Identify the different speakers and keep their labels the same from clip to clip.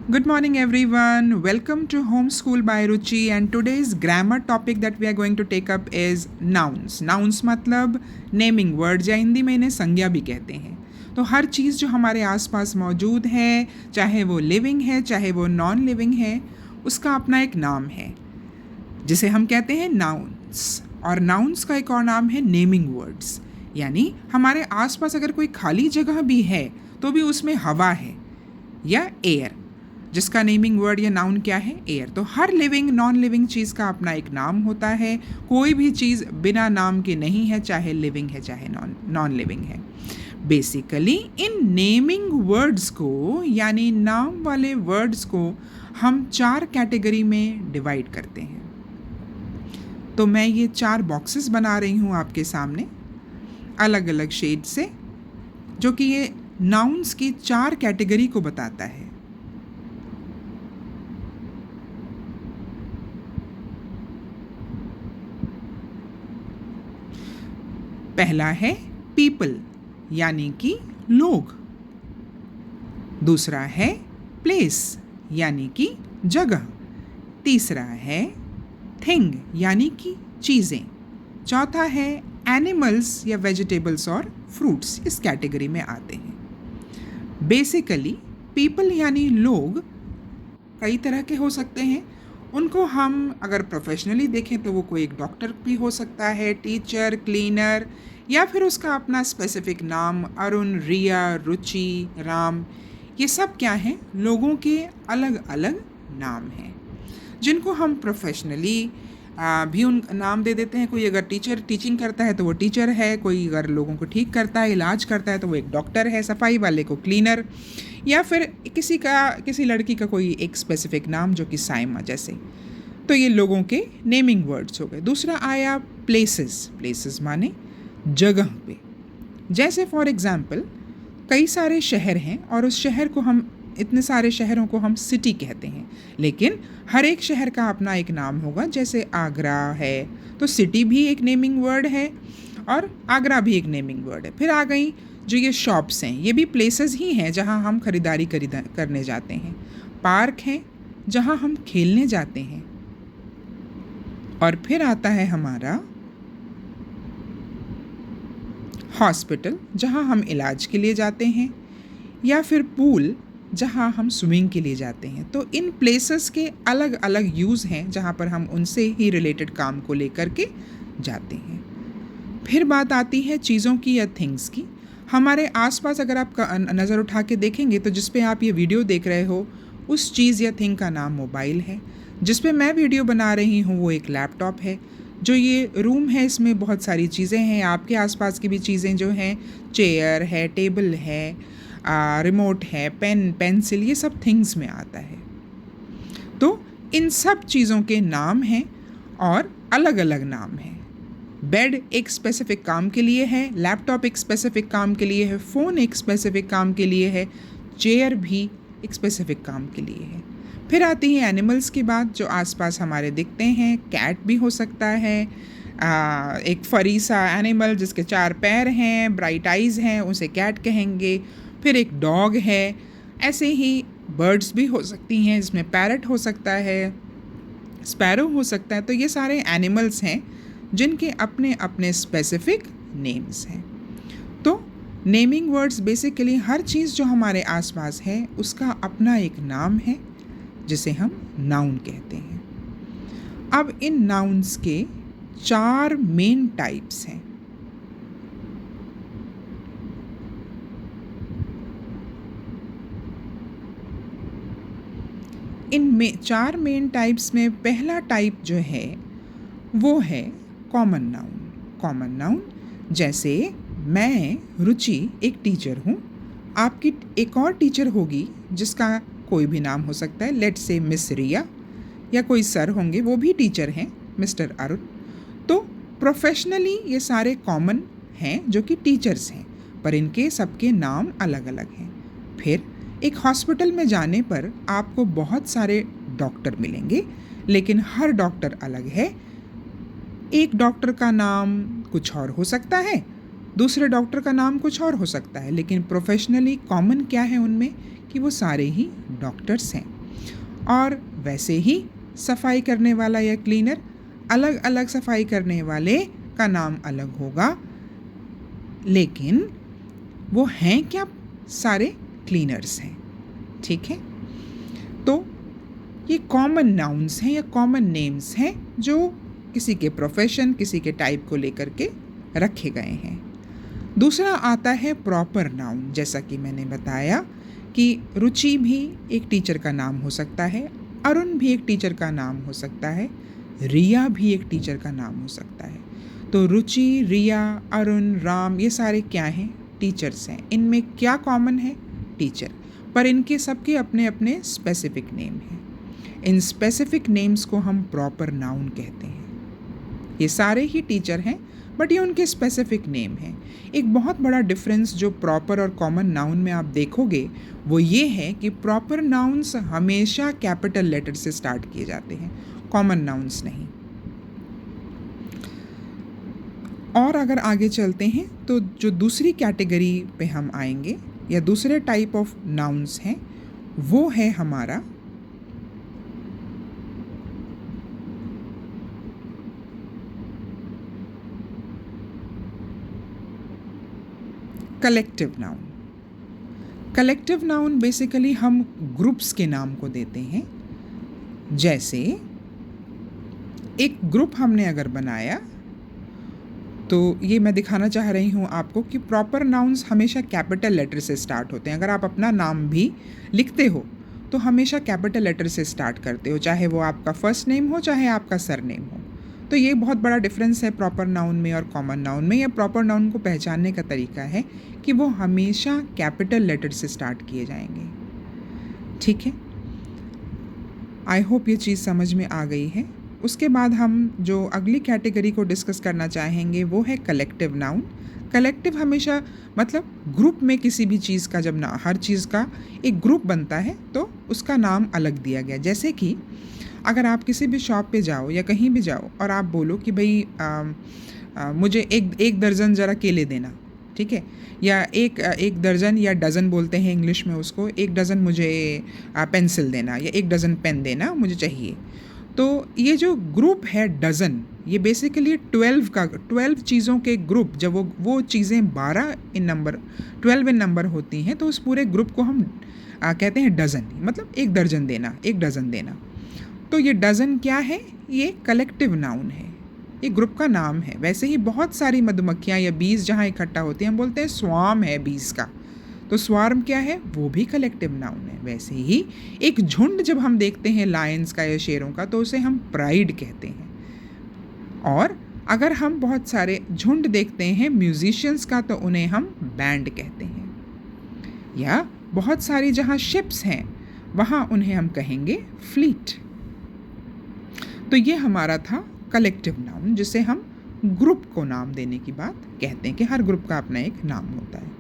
Speaker 1: Good morning, everyone. Welcome to Homeschool by Ruchi. And today's grammar topic that we are going to take up is nouns. Nouns मतलब naming words या हिंदी में इन्हें संज्ञा भी कहते हैं. तो हर चीज़ जो हमारे आसपास मौजूद है, चाहे वो लिविंग है, चाहे वो नॉन लिविंग है, उसका अपना एक नाम है जिसे हम कहते हैं नाउन्स. और नाउन्स का एक और नाम है नेमिंग वर्ड्स. यानी हमारे आसपास अगर कोई खाली जगह भी है तो भी उसमें हवा है या एयर, जिसका नेमिंग वर्ड या नाउन क्या है? एयर. तो हर लिविंग नॉन लिविंग चीज़ का अपना एक नाम होता है. कोई भी चीज़ बिना नाम के नहीं है, चाहे लिविंग है चाहे नॉन लिविंग है. बेसिकली इन नेमिंग वर्ड्स को यानी नाम वाले वर्ड्स को हम 4 कैटेगरी में डिवाइड करते हैं. तो मैं ये 4 बॉक्सेस बना रही हूँ आपके सामने अलग अलग शेड से, जो कि ये नाउन्स की 4 कैटेगरी को बताता है. पहला है पीपल यानी कि लोग. दूसरा है प्लेस यानी कि जगह. तीसरा है थिंग यानी कि चीज़ें. चौथा है एनिमल्स या वेजिटेबल्स और फ्रूट्स, इस कैटेगरी में आते हैं. बेसिकली पीपल यानी लोग कई तरह के हो सकते हैं. उनको हम अगर प्रोफेशनली देखें तो वो कोई एक डॉक्टर भी हो सकता है, टीचर, क्लीनर, या फिर उसका अपना स्पेसिफिक नाम अरुण, रिया, रुचि, राम. ये सब क्या हैं? लोगों के अलग अलग नाम हैं जिनको हम प्रोफेशनली भी उन नाम दे देते हैं. कोई अगर टीचिंग करता है तो वो टीचर है, कोई अगर लोगों को ठीक करता है, इलाज करता है तो वो एक डॉक्टर है, सफाई वाले को क्लीनर, या फिर किसी लड़की का कोई एक स्पेसिफिक नाम जो कि साइमा जैसे. तो ये लोगों के नेमिंग वर्ड्स हो गए. दूसरा आया प्लेसेस माने जगह पे. जैसे फॉर एग्ज़ाम्पल कई सारे शहर हैं और उस शहर को हम इतने सारे शहरों को हम सिटी कहते हैं, लेकिन हर एक शहर का अपना एक नाम होगा. जैसे आगरा है तो सिटी भी एक नेमिंग वर्ड है और आगरा भी एक नेमिंग वर्ड है. फिर आ गई जो ये शॉप्स हैं, ये भी प्लेसेस ही हैं जहाँ हम खरीदारी करने जाते हैं. पार्क हैं जहाँ हम खेलने जाते हैं. और फिर आता है हमारा हॉस्पिटल जहाँ हम इलाज के लिए जाते हैं, या फिर पूल जहाँ हम स्विमिंग के लिए जाते हैं. तो इन प्लेसेस के अलग अलग यूज़ हैं जहाँ पर हम उनसे ही रिलेटेड काम को लेकर के जाते हैं. फिर बात आती है चीज़ों की या थिंग्स की. हमारे आसपास अगर आप नज़र उठा के देखेंगे तो जिस पे आप ये वीडियो देख रहे हो उस चीज़ या थिंग का नाम मोबाइल है. जिस पे मैं वीडियो बना रही हूँ वो एक लैपटॉप है. जो ये रूम है इसमें बहुत सारी चीज़ें हैं. आपके आसपास की भी चीज़ें जो हैं, चेयर है, टेबल है, रिमोट है, पेन, पेंसिल, ये सब थिंग्स में आता है. तो इन सब चीज़ों के नाम हैं और अलग अलग नाम हैं. बेड एक स्पेसिफिक काम के लिए है, लैपटॉप एक स्पेसिफिक काम के लिए है, फ़ोन एक स्पेसिफिक काम के लिए है, चेयर भी एक स्पेसिफिक काम के लिए है. फिर आती है एनिमल्स की बात जो आसपास हमारे दिखते हैं. कैट भी हो सकता है, एक फरी सा एनिमल जिसके 4 पैर हैं, ब्राइट आइज़ हैं, उसे कैट कहेंगे. फिर एक डॉग है. ऐसे ही बर्ड्स भी हो सकती हैं, इसमें पैरट हो सकता है, स्पैरो हो सकता है. तो ये सारे एनिमल्स हैं जिनके अपने अपने स्पेसिफिक नेम्स हैं. तो नेमिंग वर्ड्स बेसिकली हर चीज़ जो हमारे आसपास है उसका अपना एक नाम है जिसे हम नाउन कहते हैं. अब इन नाउन्स के 4 मेन टाइप्स हैं. इन 4 मेन टाइप्स में पहला टाइप जो है वो है कॉमन नाउन. कॉमन नाउन जैसे मैं रुचि एक टीचर हूँ, आपकी एक और टीचर होगी जिसका कोई भी नाम हो सकता है. लेट्स से मिस रिया, या कोई सर होंगे वो भी टीचर हैं, मिस्टर अरुण. तो प्रोफेशनली ये सारे कॉमन हैं जो कि टीचर्स हैं, पर इनके सबके नाम अलग अलग हैं. फिर एक हॉस्पिटल में जाने पर आपको बहुत सारे डॉक्टर मिलेंगे, लेकिन हर डॉक्टर अलग है. एक डॉक्टर का नाम कुछ और हो सकता है, दूसरे डॉक्टर का नाम कुछ और हो सकता है, लेकिन प्रोफेशनली कॉमन क्या है उनमें कि वो सारे ही डॉक्टर्स हैं. और वैसे ही सफाई करने वाला या क्लीनर, अलग अलग सफाई करने वाले का नाम अलग होगा, लेकिन वो हैं क्या, सारे क्लीनर्स हैं। ठीक है, तो ये कॉमन नाउन्स हैं या कॉमन नेम्स हैं जो किसी के प्रोफेशन, किसी के टाइप को लेकर के रखे गए हैं। दूसरा आता है प्रॉपर नाउन। जैसा कि मैंने बताया कि रुचि भी एक टीचर का नाम हो सकता है, अरुण भी एक टीचर का नाम हो सकता है, रिया भी एक टीचर का नाम हो सकता है। तो रुचि, रिया, अरुण, राम, ये सारे क्या हैं? टीचर्स हैं। इनमें क्या कॉमन है? टीचर। पर इनके सबके अपने अपने स्पेसिफिक नेम हैं। इन स्पेसिफिक नेम्स को हम प्रॉपर नाउन कहते हैं। ये सारे ही टीचर हैं, बट ये उनके स्पेसिफिक नेम हैं। एक बहुत बड़ा डिफरेंस जो प्रॉपर और कॉमन नाउन में आप देखोगे वो ये है कि प्रॉपर नाउन्स हमेशा कैपिटल लेटर से स्टार्ट किए जाते हैं, कॉमन नाउन्स नहीं। और अगर आगे चलते हैं तो जो दूसरी कैटेगरी पे हम आएंगे या दूसरे टाइप ऑफ नाउन्स हैं वो है हमारा collective noun. Collective noun basically हम ग्रुप्स के नाम को देते हैं। जैसे एक ग्रुप हमने अगर बनाया तो ये मैं दिखाना चाह रही हूँ आपको कि प्रॉपर नाउन्स हमेशा कैपिटल लेटर से स्टार्ट होते हैं। अगर आप अपना नाम भी लिखते हो तो हमेशा कैपिटल लेटर से स्टार्ट करते हो, चाहे वो आपका फर्स्ट नेम हो चाहे आपका सरनेम हो। तो ये बहुत बड़ा डिफरेंस है प्रॉपर नाउन में और कॉमन नाउन में। या प्रॉपर नाउन को पहचानने का तरीका है कि वो हमेशा कैपिटल लेटर से स्टार्ट किए जाएंगे। ठीक है, आई होप ये चीज़ समझ में आ गई है। उसके बाद हम जो अगली कैटेगरी को डिस्कस करना चाहेंगे वो है कलेक्टिव नाउन। कलेक्टिव हमेशा मतलब ग्रुप में किसी भी चीज़ का जब ना हर चीज़ का एक ग्रुप बनता है तो उसका नाम अलग दिया गया। जैसे कि अगर आप किसी भी शॉप पे जाओ या कहीं भी जाओ और आप बोलो कि भाई मुझे एक दर्जन ज़रा केले देना, ठीक है, या एक दर्जन या डज़न बोलते हैं इंग्लिश में उसको, एक डज़न मुझे पेंसिल देना या एक डज़न पेन देना मुझे चाहिए। तो ये जो ग्रुप है डज़न, ये बेसिकली 12 चीज़ों के ग्रुप, जब वो चीज़ें 12 इन नंबर होती हैं तो उस पूरे ग्रुप को हम कहते हैं डज़न, मतलब एक दर्जन देना, एक डज़न देना। तो ये डज़न क्या है? ये कलेक्टिव नाउन है, ये ग्रुप का नाम है। वैसे ही बहुत सारी मधुमक्खियाँ या बीज जहाँ इकट्ठा होती हैं हम बोलते हैं स्वार्म है बीज का, तो स्वार्म क्या है? वो भी कलेक्टिव नाउन है। वैसे ही एक झुंड जब हम देखते हैं लायंस का या शेरों का तो उसे हम प्राइड कहते हैं। और अगर हम बहुत सारे झुंड देखते हैं म्यूजिशियंस का तो उन्हें हम बैंड कहते हैं। या बहुत सारी जहाँ शिप्स हैं वहाँ उन्हें हम कहेंगे फ्लीट। तो ये हमारा था कलेक्टिव नाउन, जिसे हम ग्रुप को नाम देने की बात कहते हैं कि हर ग्रुप का अपना एक नाम होता है।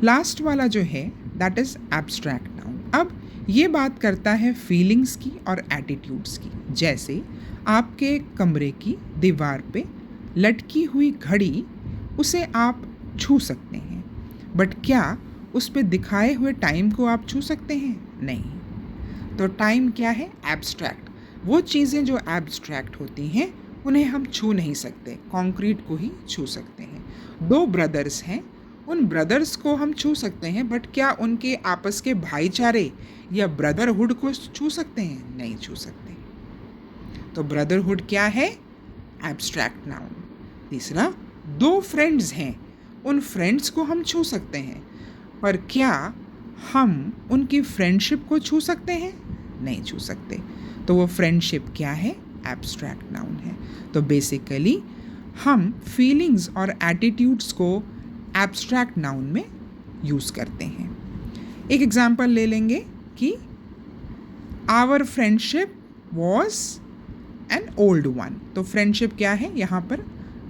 Speaker 1: लास्ट वाला जो है दैट इज़ एब्स्ट्रैक्ट नाउन। अब ये बात करता है फीलिंग्स की और एटीट्यूड्स की। जैसे आपके कमरे की दीवार पे लटकी हुई घड़ी, उसे आप छू सकते हैं, बट क्या उस पे दिखाए हुए टाइम को आप छू सकते हैं? नहीं। तो टाइम क्या है? एब्स्ट्रैक्ट। वो चीज़ें जो एब्स्ट्रैक्ट होती हैं उन्हें हम छू नहीं सकते, कॉन्क्रीट को ही छू सकते हैं। 2 ब्रदर्स हैं, उन ब्रदर्स को हम छू सकते हैं, बट क्या उनके आपस के भाईचारे या ब्रदरहुड को छू सकते हैं? नहीं छू सकते। तो ब्रदरहुड क्या है? Abstract noun. तीसरा, 2 फ्रेंड्स हैं, उन फ्रेंड्स को हम छू सकते हैं, पर क्या हम उनकी फ्रेंडशिप को छू सकते हैं? नहीं छू सकते। तो वो फ्रेंडशिप क्या है? एब्स्ट्रैक्ट नाउन है। तो बेसिकली हम फीलिंग्स और एटीट्यूड्स को एब्स्ट्रैक्ट नाउन में यूज़ करते हैं। एक एग्जांपल ले लेंगे कि our friendship was an old one. तो फ्रेंडशिप क्या है? यहाँ पर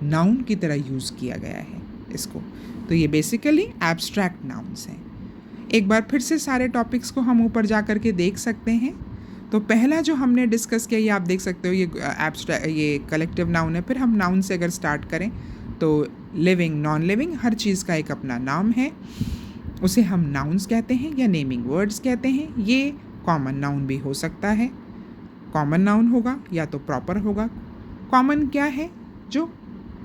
Speaker 1: नाउन की तरह यूज़ किया गया है इसको। तो ये बेसिकली एब्स्ट्रैक्ट नाउन्स हैं। एक बार फिर से सारे टॉपिक्स को हम ऊपर जा कर के देख सकते हैं। तो पहला जो हमने डिस्कस किया ये आप देख सकते हो, ये कलेक्टिव नाउन है। फिर हम नाउन से अगर स्टार्ट करें तो लिविंग, नॉन लिविंग, हर चीज़ का एक अपना नाम है, उसे हम नाउन्स कहते हैं या नेमिंग वर्ड्स कहते हैं। ये कॉमन नाउन भी हो सकता है। कॉमन नाउन होगा या तो प्रॉपर होगा। कॉमन क्या है? जो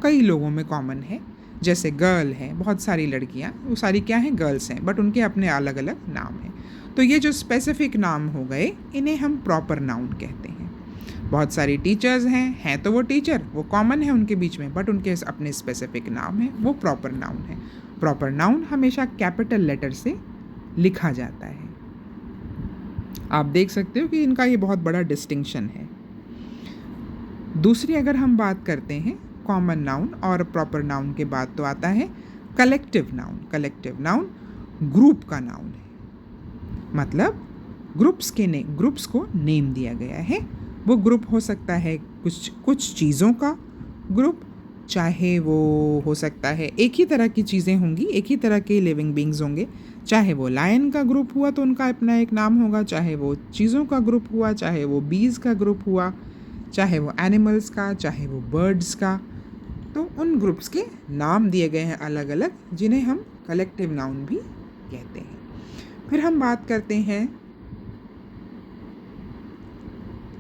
Speaker 1: कई लोगों में कॉमन है, जैसे गर्ल है, बहुत सारी लड़कियां, वो सारी क्या हैं? गर्ल्स हैं, बट उनके अपने अलग अलग नाम हैं। तो ये जो स्पेसिफिक नाम हो गए, इन्हें हम प्रॉपर नाउन कहते हैं। बहुत सारी टीचर्स हैं तो वो टीचर, वो कॉमन है उनके बीच में, बट उनके अपने स्पेसिफिक नाम हैं, वो प्रॉपर नाउन है। प्रॉपर नाउन हमेशा कैपिटल लेटर से लिखा जाता है। आप देख सकते हो कि इनका ये बहुत बड़ा डिस्टिंक्शन है। दूसरी अगर हम बात करते हैं कॉमन नाउन और प्रॉपर नाउन के बाद, तो आता है collective noun. Collective noun group का नाउन है, मतलब ग्रुप्स को नेम दिया गया है। वो ग्रुप हो सकता है कुछ चीज़ों का ग्रुप, चाहे वो हो सकता है एक ही तरह की चीज़ें होंगी, एक ही तरह के लिविंग बींग्स होंगे। चाहे वो लायन का ग्रुप हुआ तो उनका अपना एक नाम होगा, चाहे वो चीज़ों का ग्रुप हुआ, चाहे वो बीज का ग्रुप हुआ, चाहे वो एनिमल्स का, चाहे वो बर्ड्स का। तो उन ग्रुप्स के नाम दिए गए हैं अलग अलग, जिन्हें हम कलेक्टिव नाउन भी कहते हैं। फिर हम बात करते हैं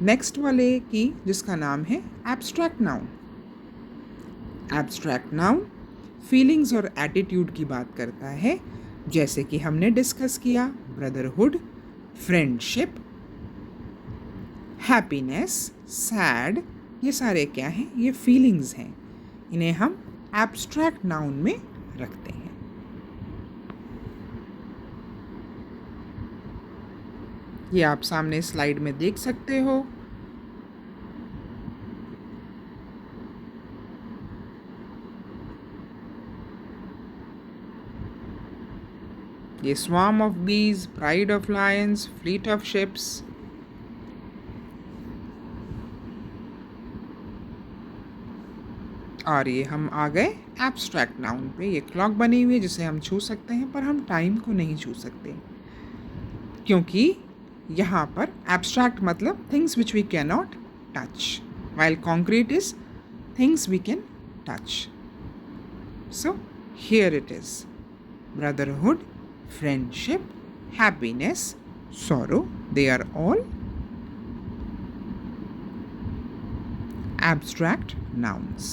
Speaker 1: नेक्स्ट वाले की, जिसका नाम है abstract noun. Abstract noun feelings और एटीट्यूड की बात करता है, जैसे कि हमने डिस्कस किया ब्रदरहुड, फ्रेंडशिप, हैप्पीनेस, सैड, ये सारे क्या हैं? ये फीलिंग्स हैं। इन्हें हम एब्स्ट्रैक्ट नाउन में रखते हैं। ये आप सामने स्लाइड में देख सकते हो। ये स्वार्म ऑफ बीज, pride of Lions, fleet of ships. और ये हम आ गए एब्स्ट्रैक्ट नाउन पे। ये क्लॉक बनी हुई है जिसे हम छू सकते हैं, पर हम टाइम को नहीं छू सकते, क्योंकि यहाँ पर एब्स्ट्रैक्ट मतलब things which we can not touch, while concrete is things we can touch. So here it is brotherhood, friendship, happiness, sorrow, they are all abstract nouns.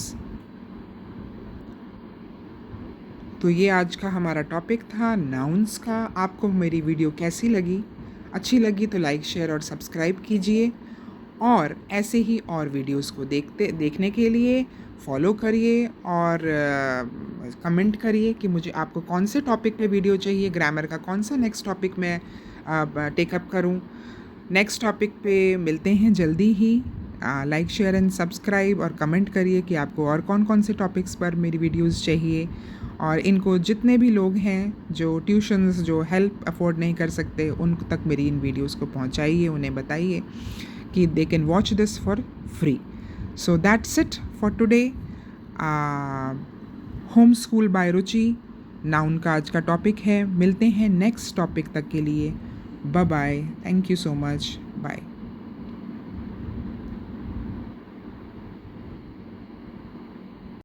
Speaker 1: तो ये आज का हमारा टॉपिक था नाउन्स का। आपको मेरी वीडियो कैसी लगी? अच्छी लगी तो लाइक, शेयर और सब्सक्राइब कीजिए, और ऐसे ही और वीडियोस को देखने के लिए फॉलो करिए और कमेंट करिए कि मुझे आपको कौन से टॉपिक पे वीडियो चाहिए, ग्रामर का कौन सा नेक्स्ट टॉपिक मैं टेकअप करूं। नेक्स्ट टॉपिक पे मिलते हैं जल्दी ही। लाइक, शेयर एंड सब्सक्राइब और कमेंट करिए कि आपको और कौन कौन से टॉपिक्स पर मेरी वीडियोस चाहिए, और इनको जितने भी लोग हैं जो ट्यूशन्स, जो हेल्प अफोर्ड नहीं कर सकते, उन तक मेरी इन वीडियोस को पहुंचाइए, उन्हें बताइए कि they can watch this for free. So that's it for today. Home school by Ruchi noun का आज का टॉपिक है। मिलते हैं नेक्स्ट टॉपिक तक के लिए। Bye bye, thank you so much, bye.